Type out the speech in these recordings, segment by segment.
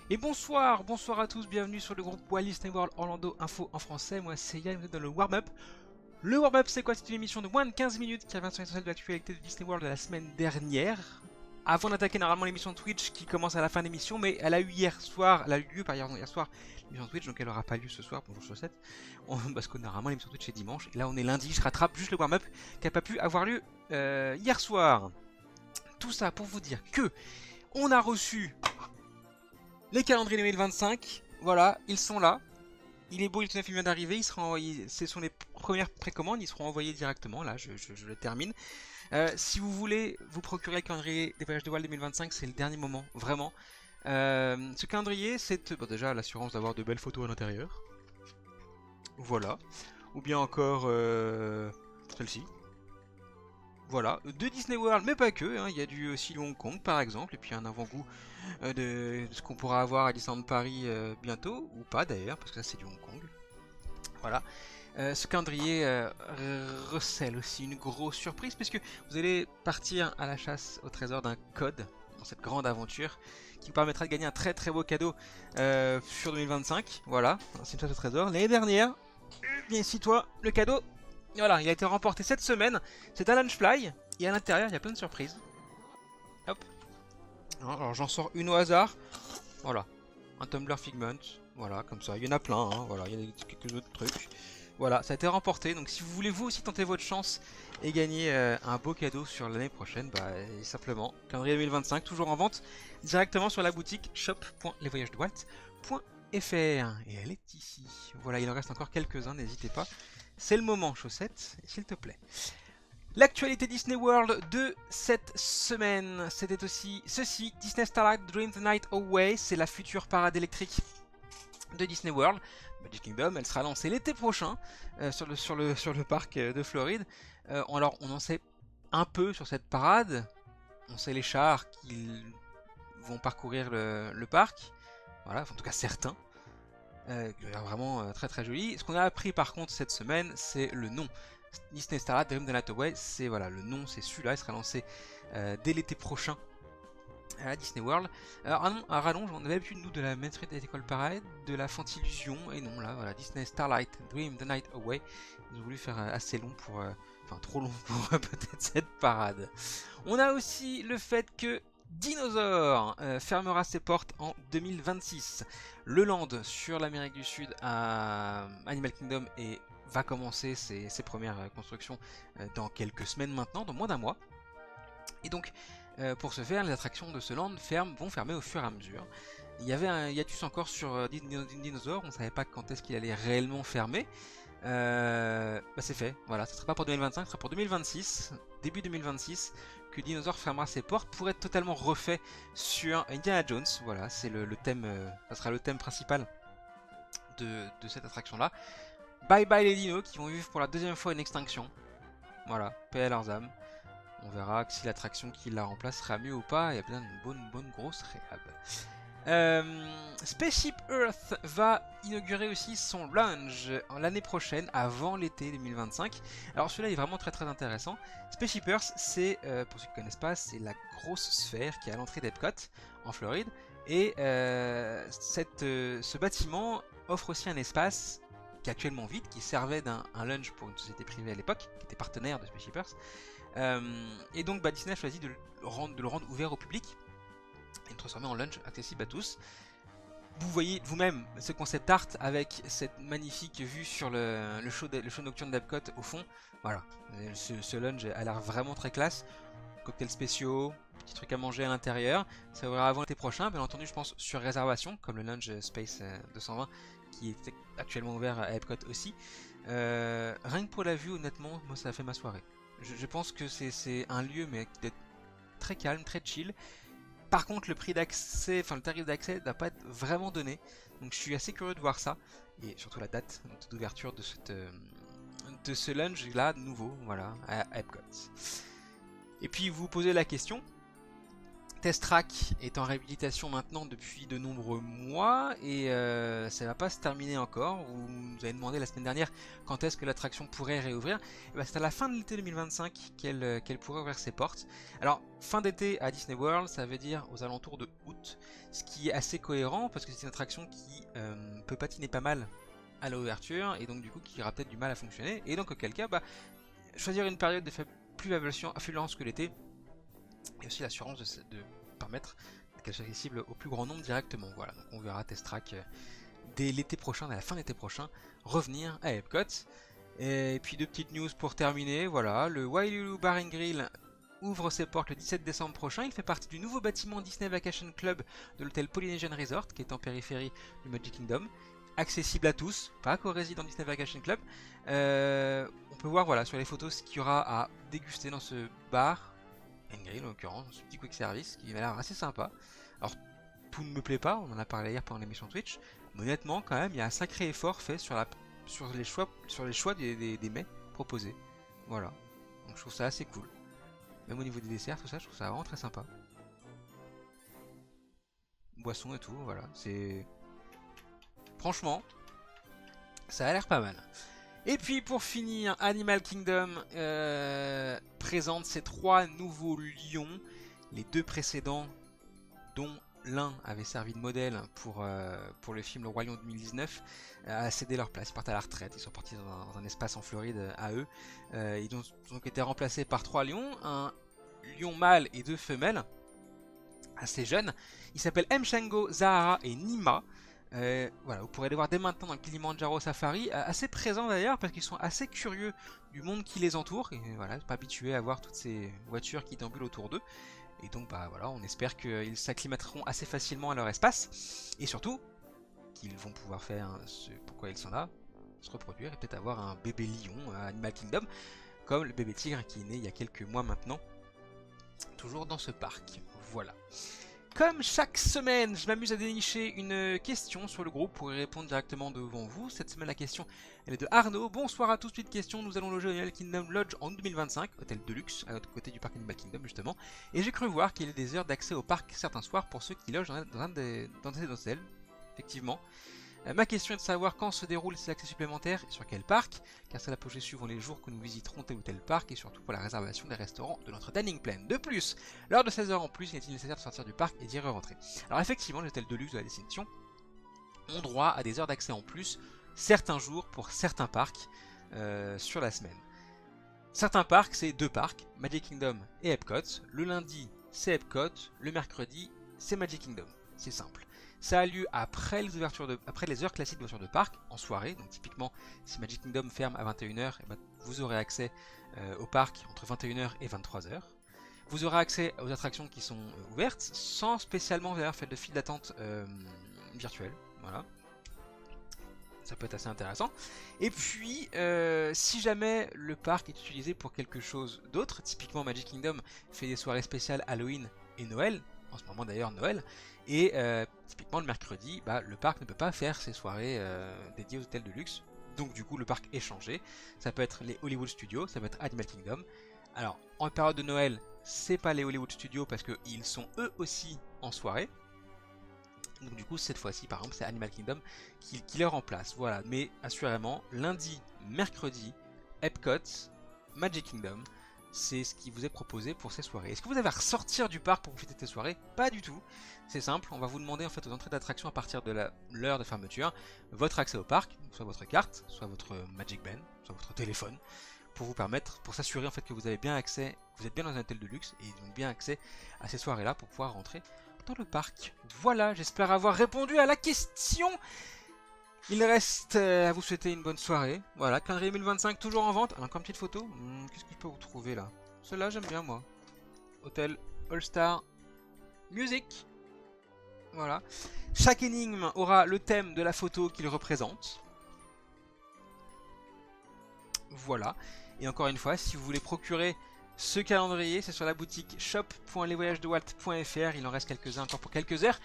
Et bonsoir, bonsoir à tous, bienvenue sur le groupe Walt Disney World Orlando Info en français. Moi c'est Yann, vous êtes dans le warm-up. Le warm-up c'est quoi? C'est une émission de moins de 15 minutes qui revient sur l'essentiel de l'actualité de Disney World de la semaine dernière. Avant d'attaquer normalement l'émission Twitch qui commence à la fin de l'émission, mais elle a eu hier soir, elle a eu lieu par hier soir, l'émission Twitch, donc elle aura pas lieu ce soir, bonjour Chaussette, parce que normalement l'émission Twitch est dimanche, et là on est lundi, je rattrape juste le warm-up qui n'a pas pu avoir lieu hier soir. Tout ça pour vous dire que on a reçu les calendriers 2025, voilà, ils sont là. Il est beau, il vient d'arriver, ce sont les premières précommandes, ils seront envoyés directement, là je le termine. Si vous voulez vous procurer le calendrier des voyages de Walt 2025, c'est le dernier moment, vraiment. Ce calendrier, c'est bon, déjà l'assurance d'avoir de belles photos à l'intérieur. Voilà. Ou bien encore celle-ci. Voilà, de Disney World, mais pas que, hein. Il y a du aussi Hong Kong par exemple, et puis un avant-goût de ce qu'on pourra avoir à Disneyland Paris bientôt, ou pas d'ailleurs, parce que ça c'est du Hong Kong. Voilà. Ce calendrier recèle aussi une grosse surprise, puisque vous allez partir à la chasse au trésor d'un code dans cette grande aventure qui vous permettra de gagner un très très beau cadeau sur 2025. Voilà, c'est une chasse au trésor. L'année dernière, bien ici toi, le cadeau, voilà, il a été remporté cette semaine. C'est un Lunchfly, et à l'intérieur il y a plein de surprises. Hop. Alors j'en sors une au hasard. Voilà, un Tumblr Figment. Voilà, comme ça, il y en a plein, hein. Voilà, il y a quelques autres trucs. Voilà, ça a été remporté, donc si vous voulez vous aussi tenter votre chance et gagner un beau cadeau sur l'année prochaine, bah simplement, calendrier 2025, toujours en vente, directement sur la boutique shop.lesvoyagesdewalt.fr. Et elle est ici. Voilà, il en reste encore quelques-uns, n'hésitez pas. C'est le moment, Chaussette, s'il te plaît. L'actualité Disney World de cette semaine, c'était aussi ceci, Disney Starlight Dream the Night Away, c'est la future parade électrique de Disney World. Magic Kingdom, elle sera lancée l'été prochain sur le parc de Floride. Alors on en sait un peu sur cette parade. On sait les chars qui vont parcourir le parc. Voilà, en tout cas certains. Vraiment très très joli. Ce qu'on a appris par contre cette semaine, c'est le nom. Disney Starlight Dream the Night Away, c'est voilà, le nom, c'est celui-là. Il sera lancé dès l'été prochain à Disney World. Alors à rallonge, on avait l'habitude nous de la Main Street Ethical Parade, de la Fantillusion, et non là voilà, Disney Starlight Dream the Night Away. Ils ont voulu faire assez long pour, enfin trop long pour peut-être cette parade. On a aussi le fait que Dinosaur fermera ses portes en 2026. Le land sur l'Amérique du Sud à Animal Kingdom et va commencer ses premières constructions dans quelques semaines maintenant, dans moins d'un mois. Et donc, pour ce faire, les attractions de ce land vont fermer au fur et à mesure. Il y avait un hiatus encore sur Dinosaur, on ne savait pas quand est-ce qu'il allait réellement fermer. Bah c'est fait, voilà, ce ne sera pas pour 2025, ce sera pour 2026, début 2026, que Dinosaur fermera ses portes pour être totalement refait sur Indiana Jones. Voilà, c'est le thème, ça sera le thème principal de cette attraction-là. Bye bye les dinos qui vont vivre pour la deuxième fois une extinction. Voilà, paix à leurs âmes. On verra si l'attraction qui la remplace sera mieux ou pas. Il y a bien une bonne grosse réhab. Spaceship Earth va inaugurer aussi son lounge l'année prochaine, avant l'été 2025. Alors celui-là est vraiment très très intéressant. Spaceship Earth, c'est, pour ceux qui ne connaissent pas, c'est la grosse sphère qui est à l'entrée d'Epcot, en Floride. Et ce bâtiment offre aussi un espace qui est actuellement vide, qui servait d'un lounge pour une société privée à l'époque, qui était partenaire de Spaceship Earth. Et donc Disney a choisi de le rendre ouvert au public et de transformer en lounge accessible à tous. Vous voyez vous-même ce concept art avec cette magnifique vue sur le show nocturne d'Epcot au fond. Voilà, ce lounge a l'air vraiment très classe. Cocktails spéciaux, petits trucs à manger à l'intérieur. Ça ouvrira avant l'été prochain, bien entendu je pense sur réservation, comme le lounge Space 220 qui est actuellement ouvert à Epcot aussi. Rien que pour la vue, honnêtement, moi ça a fait ma soirée. Je pense que c'est un lieu mais d'être très calme, très chill. Par contre, le prix d'accès, enfin le tarif d'accès n'a pas être vraiment donné. Donc je suis assez curieux de voir ça. Et surtout la date d'ouverture de ce lounge là nouveau, voilà, à Epcot. Et puis vous vous posez la question, Test Track est en réhabilitation maintenant depuis de nombreux mois et ça ne va pas se terminer encore. Vous nous avez demandé la semaine dernière quand est-ce que l'attraction pourrait réouvrir. C'est à la fin de l'été 2025 qu'elle pourrait ouvrir ses portes. Alors fin d'été à Disney World, ça veut dire aux alentours de août, ce qui est assez cohérent parce que c'est une attraction qui peut patiner pas mal à l'ouverture et donc du coup qui aura peut-être du mal à fonctionner. Et donc auquel cas, choisir une période de faible plus affluence que l'été et aussi l'assurance de permettre qu'elle soit accessible au plus grand nombre directement. Voilà, donc on verra Test Track dès l'été prochain, à la fin de l'été prochain, revenir à Epcot. Et puis deux petites news pour terminer, voilà, le Wailulu Bar and Grill ouvre ses portes le 17 décembre prochain. Il fait partie du nouveau bâtiment Disney Vacation Club de l'hôtel Polynesian Resort, qui est en périphérie du Magic Kingdom. Accessible à tous, pas qu'aux résidents Disney Vacation Club. On peut voir voilà, sur les photos ce qu'il y aura à déguster dans ce bar and grill en l'occurrence, ce petit quick service qui m'a l'air assez sympa. Alors tout ne me plaît pas, on en a parlé hier pendant l'émission Twitch, mais honnêtement quand même il y a un sacré effort fait sur les choix des mets proposés. Voilà, donc je trouve ça assez cool. Même au niveau des desserts, tout ça, je trouve ça vraiment très sympa. Boissons et tout, voilà, c'est... Franchement, ça a l'air pas mal. Et puis pour finir, Animal Kingdom présente ses 3 nouveaux lions. Les 2 précédents, dont l'un avait servi de modèle pour le film Le Roi Lion 2019, a cédé leur place. Ils partent à la retraite, ils sont partis dans un espace en Floride à eux. Ils ont donc été remplacés par 3 lions, un lion mâle et 2 femelles, assez jeunes. Ils s'appellent Mshango, Zahara et Nima. Voilà, vous pourrez les voir dès maintenant dans le Kilimanjaro Safari, assez présents d'ailleurs parce qu'ils sont assez curieux du monde qui les entoure et voilà, pas habitués à voir toutes ces voitures qui déambulent autour d'eux. Et donc voilà, on espère qu'ils s'acclimateront assez facilement à leur espace et surtout qu'ils vont pouvoir faire ce pourquoi ils sont là, se reproduire et peut-être avoir un bébé lion à Animal Kingdom comme le bébé tigre qui est né il y a quelques mois maintenant, toujours dans ce parc. Voilà. Comme chaque semaine, je m'amuse à dénicher une question sur le groupe pour y répondre directement devant vous. Cette semaine, la question elle est de Arnaud. Bonsoir à tous, petite question. Nous allons loger au Animal Kingdom Lodge en 2025, hôtel de luxe, à l'autre côté du parc Animal Kingdom justement. Et j'ai cru voir qu'il y a des heures d'accès au parc certains soirs pour ceux qui logent dans ces hôtels. Effectivement. Ma question est de savoir quand se déroulent ces accès supplémentaires et sur quel parc, car cela peut suivre les jours que nous visiterons tel ou tel parc et surtout pour la réservation des restaurants de notre dining plan. De plus, lors de 16 heures en plus, il est nécessaire de sortir du parc et d'y rentrer. Alors effectivement, les hôtels de luxe de la destination ont droit à des heures d'accès en plus certains jours pour certains parcs sur la semaine. Certains parcs, c'est 2 parcs, Magic Kingdom et Epcot. Le lundi, c'est Epcot, le mercredi, c'est Magic Kingdom. C'est simple. Ça a lieu après les heures classiques d'ouverture de parc, en soirée. Donc typiquement, si Magic Kingdom ferme à 21 h, vous aurez accès au parc entre 21 h et 23 h. Vous aurez accès aux attractions qui sont ouvertes, sans spécialement d'ailleurs faire de file d'attente virtuelle. Voilà. Ça peut être assez intéressant. Et puis, si jamais le parc est utilisé pour quelque chose d'autre, typiquement Magic Kingdom fait des soirées spéciales Halloween et Noël, en ce moment d'ailleurs Noël, et typiquement le mercredi, le parc ne peut pas faire ses soirées dédiées aux hôtels de luxe, donc du coup le parc est changé. Ça peut être les Hollywood Studios, ça peut être Animal Kingdom. Alors en période de Noël, c'est pas les Hollywood Studios parce qu'ils sont eux aussi en soirée. Donc du coup cette fois-ci par exemple c'est Animal Kingdom qui les remplace. Voilà, mais assurément lundi, mercredi, Epcot, Magic Kingdom, c'est ce qui vous est proposé pour ces soirées. Est-ce que vous avez à ressortir du parc pour profiter de ces soirées? Pas du tout. C'est simple, on va vous demander en fait aux entrées d'attraction à partir de l'heure de fermeture, votre accès au parc, soit votre carte, soit votre Magic Band, soit votre téléphone, pour vous permettre, pour s'assurer en fait que vous avez bien accès, vous êtes bien dans un hôtel de luxe et donc bien accès à ces soirées-là pour pouvoir rentrer dans le parc. Voilà, j'espère avoir répondu à la question. Il reste à vous souhaiter une bonne soirée. Voilà, calendrier 2025 toujours en vente. Alors, encore une petite photo. Qu'est-ce que je peux vous trouver là? Celle-là, j'aime bien moi. Hôtel All Star Music. Voilà. Chaque énigme aura le thème de la photo qu'il représente. Voilà. Et encore une fois, si vous voulez procurer ce calendrier, c'est sur la boutique shop.lesvoyagesdewalt.fr. Il en reste quelques-uns encore pour quelques heures.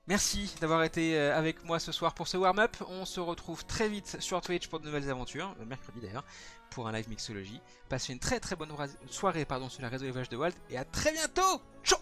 Merci d'avoir été avec moi ce soir pour ce warm-up. On se retrouve très vite sur Twitch pour de nouvelles aventures, mercredi d'ailleurs, pour un live mixologie. Passez une très très bonne soirée sur la réseau Les Voyages de Walt et à très bientôt. Ciao.